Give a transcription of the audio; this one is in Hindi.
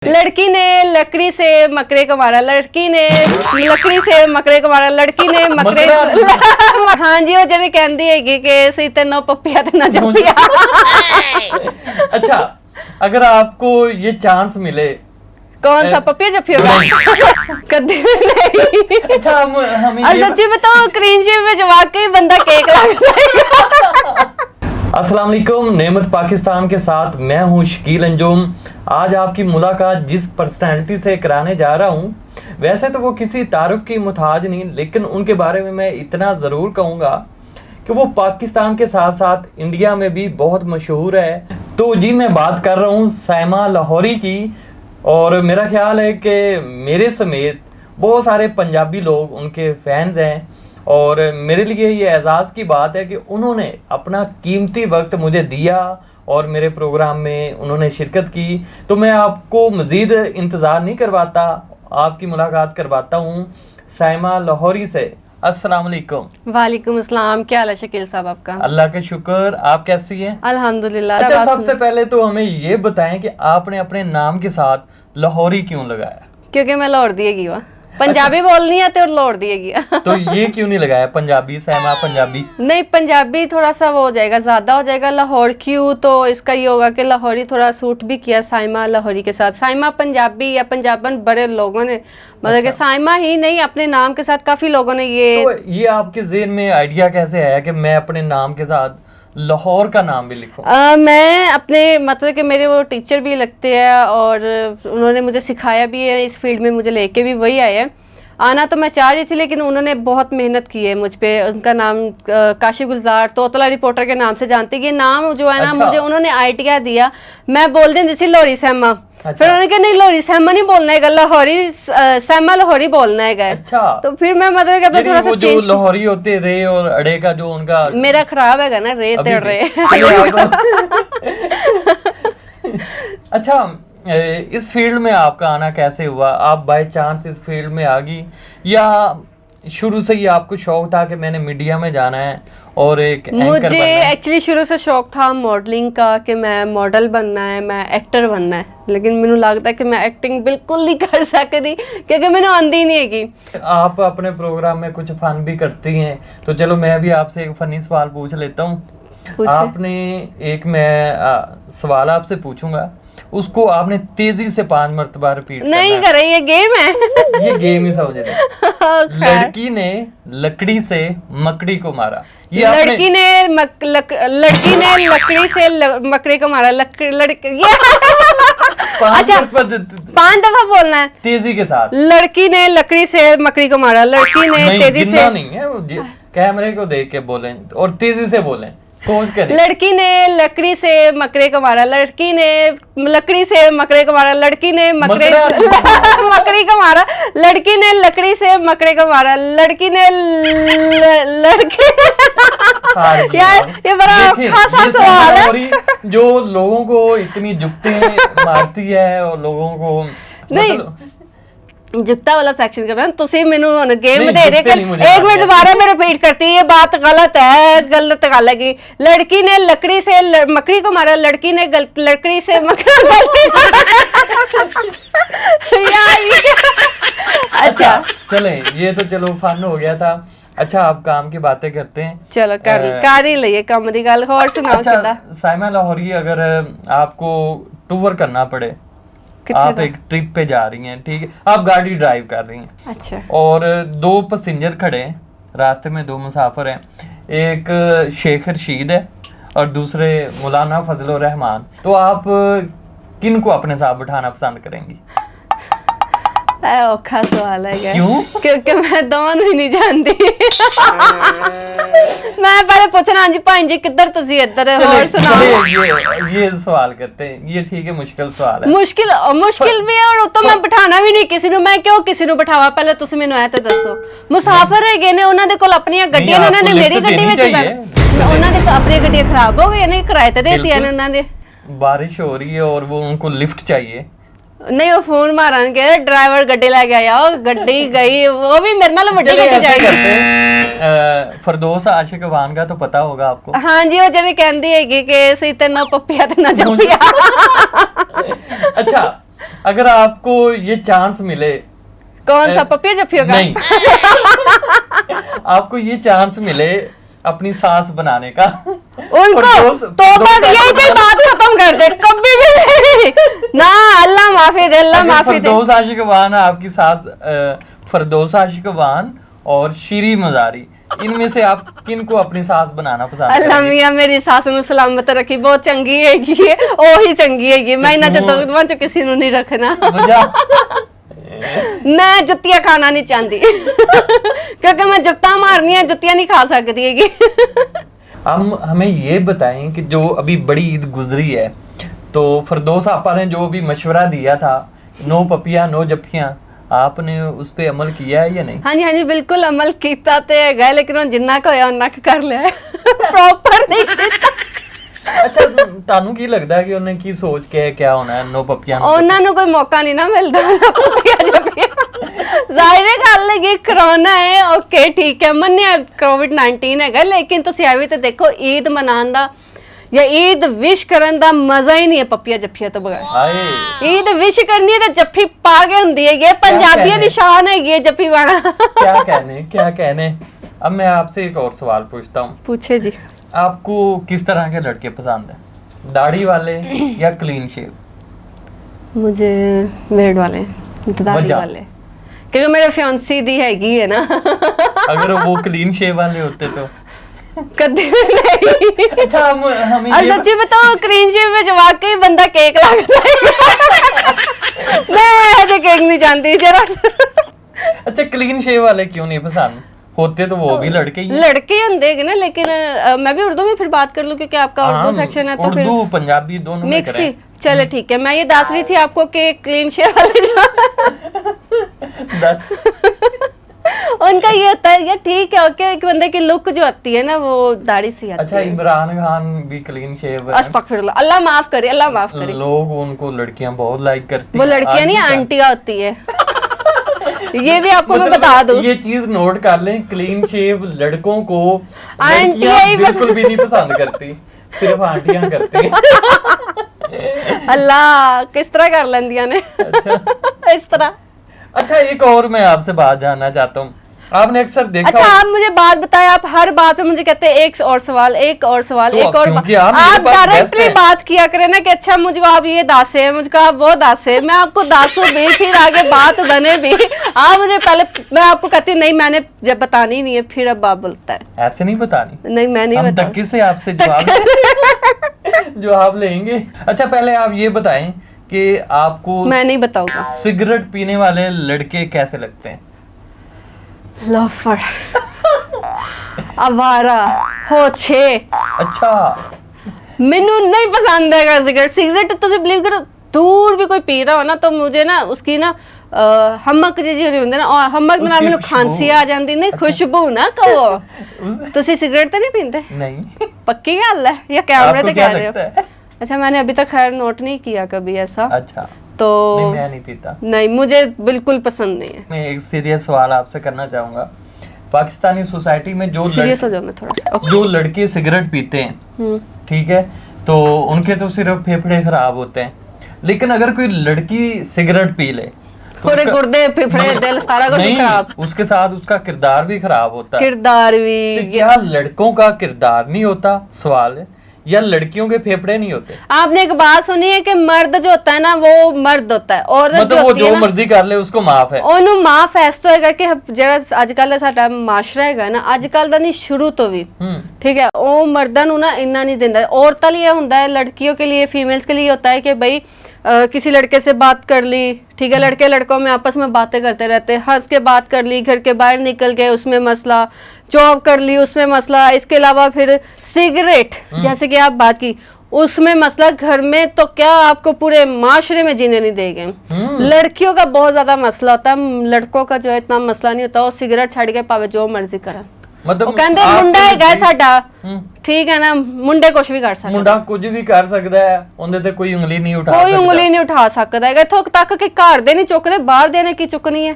लड़की ने लकड़ी से मकड़े को मारा, लड़की ने लकड़ी से मकड़े को मारा, लड़की ने मकड़े हाँ जी वो जने कहती है कि सी तेनो पपिया ते ना जपिया। अच्छा, अगर आपको ये चांस मिले कौन सा पपिया जपियोगा? कभी भी नहीं। अच्छा हम और सच्ची बताओ क्रिंजी में जो वाकई बंदा केक लगता है। अस्सलाम वालेकुम, नेमत पाकिस्तान के साथ मैं हूँ शकील अंजुम। आज आपकी मुलाकात जिस पर्सनैलिटी से कराने जा रहा हूँ, वैसे तो वो किसी तारुफ की मुताज नहीं, लेकिन उनके बारे में मैं इतना ज़रूर कहूँगा कि वो पाकिस्तान के साथ साथ इंडिया में भी बहुत मशहूर है। तो जी मैं बात कर रहा हूँ साइमा लाहौरी की, और मेरा ख्याल है कि मेरे समेत बहुत सारे पंजाबी लोग उनके फैंस हैं, और मेरे लिए ये एजाज़ की बात है कि उन्होंने अपना कीमती वक्त मुझे दिया और मेरे प्रोग्राम में उन्होंने शिरकत की। तो मैं आपको मज़ीद इंतज़ार नहीं करवाता, आपकी मुलाकात करवाता हूँ साइमा लाहौरी से। अस्सलाम वालेकुम। वालेकुम अस्सलाम, क्या हाल है शकील साहब आपका? अल्लाह के शुक्र, आप कैसी हैं? अल्हम्दुलिल्लाह। अच्छा, सबसे पहले तो हमें ये बताएं कि आपने अपने नाम के साथ लाहौरी क्यों लगाया? क्योंकि मैं लाहौर दिएगी वहाँ पंजाबी बोलनी है तो लाहौर दिएगी। तो ये क्यों नहीं लगाया पंजाबी, साइमा पंजाबी? नहीं, पंजाबी थोड़ा सा वो हो जाएगा, ज्यादा हो जाएगा। लाहौर क्यों, तो इसका ये होगा कि लाहौरी थोड़ा सूट भी किया साइमा लाहौरी के साथ। साइमा पंजाबी या पंजाबन बड़े लोगों ने मतलब कि साइमा ही नहीं अपने नाम के साथ काफी लोगों ने ये आपके ज़हन में आइडिया कैसे आया कि मैं अपने नाम के साथ लाहौर का नाम भी लिखूं? मैं अपने मतलब कि मेरे वो टीचर भी लगते हैं और उन्होंने मुझे सिखाया भी है, इस फील्ड में मुझे लेके भी वही आए हैं। आना तो मैं चाह रही थी लेकिन उन्होंने बहुत मेहनत की है मुझ पे। उनका नाम काशी गुलजार तोतला रिपोर्टर के नाम से जानते हैं। ये नाम जो है ना, मुझे उन्होंने आइडिया दिया, मैं बोल दी जैसे लाहौरी सहमा। फिर उन्होंने कहा नहीं लाहौरी सहमा नहीं बोलना है, लाहौरी सहमा लाहौरी बोलना है। अच्छा, तो फिर मैं मतलब कि थोड़ा सा जो लाहौरी होते रे और अड़े का जो उनका मेरा खराब है ना, रे तेड़ रे। अच्छा, इस फील्ड में आपका आना कैसे हुआ? आप बाय चांस इस फील्ड में आ गई या शुरू से ही आपको शौक था कि मैंने मीडिया में जाना है और एक एंकर बनना है? मुझे एक्चुअली शुरू से शौक था मॉडलिंग का कि मैं मॉडल बनना है, मैं एक्टर बनना है, लेकिन मैंने लगता है कि मैं एक्टिंग बिल्कुल नहीं कर सकती क्योंकि मैंने आंदी नहीं है कि। आप अपने प्रोग्राम में कुछ फन भी करती हैं, तो चलो मैं भी आपसे एक फनी सवाल पूछ लेता हूँ। आपने एक मैं सवाल आपसे पूछूंगा, उसको आपने तेजी से 5 मरतबा रिपीट नहीं करे, ये गेम है। ये गेम ही समझ रहे। लड़की ने लकड़ी से मकड़ी को मारा। ये लड़की ने लकड़ी से मकड़ी को मारा। अच्छा, 5 दफा बोलना है तेजी के साथ। लड़की ने लकड़ी से मकड़ी को मारा। लड़की ने तेजी से नहीं है, कैमरे को देख के बोलें और तेजी से बोलें, सोच कर। लड़की ने लकड़ी से मकड़े को मारा। लड़की ने लकड़ी से मकड़े को मारा। लड़की ने मकड़ी को मारा। लड़की ने लकड़ी से मकड़े को मारा। लड़की ने लड़की यार ये बड़ा खासा सवाल है। जो लोगों को इतनी जुगतें मारती है और लोगों को नहीं जुगता वाला सेक्शन करना तुसी मेनू गेम दे रहे कि 1 मिनट दोबारा मैं रिपीट करती हूँ, ये बात गलत है, गलत गल है। लड़की ने लकड़ी से मकड़ी को मारा। लड़की ने लकड़ी से अच्छा चले, ये तो चलो फन हो गया था। अच्छा, आप काम की बातें करते हैं, चलो कर ही लिए काम दी गल। और सुनाओ। अच्छा साइमा लाहौरी, अगर आपको टूर करना पड़े, आप एक ट्रिप पे जा रही हैं, ठीक है, आप गाड़ी ड्राइव कर रही हैं, अच्छा, और 2 पैसेंजर खड़े हैं रास्ते में, 2 मुसाफिर हैं, एक शेख रशीद है और दूसरे मौलाना फजलुर रहमान, तो आप किन को अपने साथ बिठाना पसंद करेंगी? औखा सवाल है। क्यों? क्योंकि मैं दोनों ही नहीं जानती। मैं पहले पूछना, हाँ जी भाई जी किधर तुसी इधर। और सुनाओ। ये सवाल करते हैं, ये ठीक है, मुश्किल सवाल है। मुश्किल भी है, और तो मैं बिठाना भी नहीं किसी ਨੂੰ। मैं क्यों किसी ਨੂੰ ਬਿਠਾਵਾ? ਪਹਿਲੇ ਤੁਸੀਂ ਮੈਨੂੰ ਇਹ ਤੇ ਦੱਸੋ। ਮੁਸਾਫਿਰ ਹੈਗੇ ਨੇ, ਉਹਨਾਂ ਦੇ ਕੋਲ ਆਪਣੀਆਂ ਗੱਡੀਆਂ ਨੇ, ਉਹਨਾਂ ਨੇ ਮੇਰੀ ਗੱਡੀ ਵਿੱਚ ਜਾਣਾ। ਉਹਨਾਂ ਦੇ ਆਪਣੀਆਂ ਗੱਡੀਆਂ ਖਰਾਬ ਹੋ ਗਈਆਂ ਨੇ, ਕਿਰਾਏ ਤੇ ਦੇਤੀਆਂ ਨੇ ਉਹਨਾਂ ਦੇ। बारिश हो रही है और वो उनको लिफ्ट चाहिए। नहीं, वो फोन मारेंगे ड्राइवर गड्डी लेके आया, गड्डी गई, वो भी मेरे नाल बड़ी गड्डी जाएगी। फरदौस आशिक अवान का तो पता होगा आपको। हाँ जी, वो जने कहंदी है कि सी तेनो पपिया ते ना जपिया। अच्छा, अगर आपको ये चांस मिले, कौन सा, पपिया जफ्फियों का? नहीं आपको ये चांस मिले अपनी सास बनाने का, उनको तौबा, यही कोई बात खत्म कर दे, कभी भी नहीं। ना, अल्लाह माफी दे, अल्लाह माफी दे। फरदौस आशिकवान आपकी साथ, फरदौस आशिकवान और शीरी मजारी, इनमें से आप किन को अपनी सास बनाना पसंद अल्लाह करेंगे? मियां मेरी सास ਨੂੰ सलामत रखी, बहुत चंगी हैगी है, ਉਹੀ ਚੰਗੀ ਹੈਗੀ, मैं इन्ना चतों च किसी ਨੂੰ नहीं रखना। मैं जुत्तियां खाना नहीं चाहती क्योंकि मैं जुत्ता मारनी है, जुत्तियां नहीं खा सकती हैगी। हम हमें ये बताएं कि जो अभी बड़ी ईद गुजरी है, तो फरदौस आपा ने जो भी मशवरा दिया था, नो पपिया नो जफ्फियां, आपने उस पे अमल किया है या नहीं? हाँ जी, हाँ जी, बिल्कुल अमल किया ते है, लेकिन हुण जिन्ना क होया उन्ना क कर लिया प्रॉपर नहीं कीता। अच्छा, ਤੁਹਾਨੂੰ ਕੀ ਲੱਗਦਾ ਹੈ ਕਿ ਉਹਨੇ ਕੀ ਸੋਚ ਕੇ ਕਿਆ ਹੋਣਾ ਹੈ ਨੋ ਪੱਪੀਆਂ ਨੂੰ? ਉਹਨਾਂ ਨੂੰ ਕੋਈ ਮੌਕਾ ਨਹੀਂ ਨਾ ਮਿਲਦਾ ਪੱਪੀਆਂ ਜੱਫੀਆਂ। ਜ਼ਾਹਿਰ ਹੈ ਗੱਲ ਹੈ ਕਰੋਨਾ ਹੈ, ਓਕੇ ਠੀਕ ਹੈ, ਮੰਨਿਆ ਕੋਵਿਡ-19 ਹੈਗਾ, ਲੇਕਿਨ ਤੁਸੀਂ ਐਵੇਂ ਤੇ ਦੇਖੋ ਈਦ ਮਨਾਉਣ ਦਾ ਜਾਂ ਈਦ ਵਿਸ਼ ਕਰਨ ਦਾ ਮਜ਼ਾ ਹੀ ਨਹੀਂ ਹੈ ਪੱਪੀਆਂ ਜੱਫੀਆਂ ਤੋਂ ਬਗੈਰ। ਹਾਏ, ईद विश करनी है तो जफ्फी पा के होंदी है, ये पंजाबियों की शान है ये जफ्फी पाना। क्या कहने। अब मैं आपसे एक और सवाल पूछता हूँ, पूछे जी। आपको किस तरह के लड़के पसंद है, दाढ़ी वाले या क्लीन शेव? मुझे बेड वाले, दाढ़ी वजह? वाले, क्योंकि मेरे फियांसी दी हैगी है ना। अगर वो क्लीन शेव वाले होते तो? कभी भी नहीं। अच्छा, हमें और सच्ची बताओ क्रीम शेव में वाकई बंदा केक लगता है। मैं ऐसे केक नहीं जानती जरा। अच्छा, क्लीन शेव वाले क्यों नहीं पसंद? होते तो वो भी लड़के ही हैं। लड़के होंगे ना, लेकिन मैं भी उर्दू में फिर बात कर लूं क्योंकि आपका उर्दू सेक्शन है, तो फिर उर्दू पंजाबी दोनों में मिक्स ही। करें। चले ठीक है, मैं ये दस रही थी आपको कि क्लीन शेव वाले उनका ये होता है, ये ठीक है, ओके, एक बंदे की लुक जो आती है ना वो दाढ़ी से आती अच्छा, है। इमरान खान भी क्लीन शेव है। अस्तगफिरुल्लाह, अल्लाह माफ करे, अल्लाह माफ करे। लोग उनको लड़कियां बहुत लाइक करती वो हैं। लड़कियां नहीं, आदमी का- आंटियां होती है। ये भी आपको मैं मतलब बता दूं। ये चीज नोट कर लें, क्लीन शेव लड़कों को आंटियां लड़कियां ही बिल्कुल भी नहीं पसंद करती, सिर्फ आंटियां करती हैं। अल्लाह किस तरह कर लेंदियां ने। अच्छा। इस तरह। अच्छा, एक और मैं आपसे बात जानना चाहता हूँ, आपने अक्सर देखा अच्छा, आप मुझे बात बताएं, आप हर बात पे मुझे कहते हैं एक और सवाल, एक और सवाल, तो एक और क्योंकि आप आप मेरे पास डायरेक्टली guest हैं। बात किया करें ना कि अच्छा मुझको आप ये दासे है, मुझको आप वो दासे है, मैं आपको दासू भी, फिर आगे बात बने भी। आप मुझे पहले, मैं आपको कहती हूँ नहीं मैंने जब बतानी नहीं है, फिर अब आप बोलता है ऐसे नहीं बतानी, नहीं मैं नहीं हम बता। तक्की से आपसे जवाब लेंगे। अच्छा, पहले आप ये बताएं कि आपको मैं नहीं बताऊंगा। सिगरेट पीने वाले लड़के कैसे लगते हैं? लोफर, आवारा, होछे, अच्छा, मैनू नहीं पसंद है सिगरेट। सिगरेट तो बिलीव करो, दूर भी कोई पी रहा हो ना तो मुझे ना उसकी ना हमक जी होंगे ना, और हमक नाल मैनू खांसी आ जाती, नहीं खुशबू ना कहो। तुसी सिगरेट तो नहीं पींदे? नहीं। पक्की गल है या कैमरे आपको पे क्या कह रहे हो? लगता है? अच्छा, मैंने अभी तक खैर नोट नहीं किया कभी ऐसा, अच्छा, तो नहीं, मैं नहीं पीता। नहीं, मुझे बिल्कुल पसंद नहीं है। मैं एक सीरियस सवाल आपसे करना चाहूंगा, पाकिस्तानी सोसाइटी में जो सीरियस हो जाओ मैं थोड़ा सा। जो लड़के सिगरेट पीते हैं, ठीक है, तो उनके तो सिर्फ फेफड़े खराब होते हैं, लेकिन अगर कोई लड़की सिगरेट पी ले तो पूरे उसका- गुर्दे, फेफड़े, दिल सारा कुछ नहीं, खराब। उसके साथ उसका किरदार भी खराब होता है। किरदार तो भी। क्या लड़कों का किरदार नहीं होता, सवाल है, या लड़कियों के फेफड़े नहीं होते? आपने एक बात सुनी है कि मर्द जो होता है ना वो मर्द होता है, औरत मतलब जो वो होती है जो ना मर्जी कर ले उसको माफ है। ਉਹਨੂੰ ਮਾਫ ਐਸ ਤੋਂ ਹੈਗਾ ਕਿ ਜਿਹੜਾ ਅੱਜ ਕੱਲ ਦਾ ਸਾਡਾ ਮਾਸ਼ਰਾ ਹੈਗਾ ਨਾ, ਅੱਜ ਕੱਲ ਦਾ ਨਹੀਂ ਸ਼ੁਰੂ ਤੋਂ ਵੀ, ठीक है, ਉਹ ਮਰਦਾਂ ਨੂੰ ਨਾ ਇੰਨਾ नहीं ਦਿੰਦਾ। औरतों लिए ਹੁੰਦਾ है, लड़कियों के लिए, फीमेल्स के लिए होता है कि भाई किसी लड़के से बात कर ली, ठीक है, लड़के लड़कों में आपस में बातें करते रहते हैं, हंस के बात कर ली, घर के बाहर निकल गए उसमें मसला, जॉब कर ली उसमें मसला, इसके अलावा फिर सिगरेट जैसे कि आप बात की उसमें मसला, घर में तो क्या आपको पूरे माशरे में जीने नहीं देंगे। लड़कियों का बहुत ज्यादा मसला होता है, लड़कों का जो है इतना मसला नहीं होता, वो सिगरेट छड़ के पावे जो मर्जी करन। मतलब ਉਹ ਕਹਿੰਦੇ ਮੁੰਡਾ ਹੈਗਾ ਸਾਡਾ, ਠੀਕ ਹੈ ਨਾ, ਮੁੰਡੇ ਕੁਝ ਵੀ ਕਰ ਸਕਦਾ, ਮੁੰਡਾ ਕੁਝ ਵੀ ਕਰ ਸਕਦਾ ਹੈ, ਉਹਦੇ ਤੇ ਕੋਈ ਉਂਗਲੀ ਨਹੀਂ ਉਠਾ ਕੋਈ ਸਕਦਾ। ਉਂਗਲੀ ਨਹੀਂ ਉਠਾ ਸਕਦਾ ਹੈਗਾ, ਇੱਥੋਂ ਤੱਕ ਕਿ ਘਰ ਦੇ ਨਹੀਂ ਚੁੱਕਦੇ, ਬਾਹਰ ਦੇ ਨੇ ਕੀ ਚੁੱਕਣੀ ਹੈ।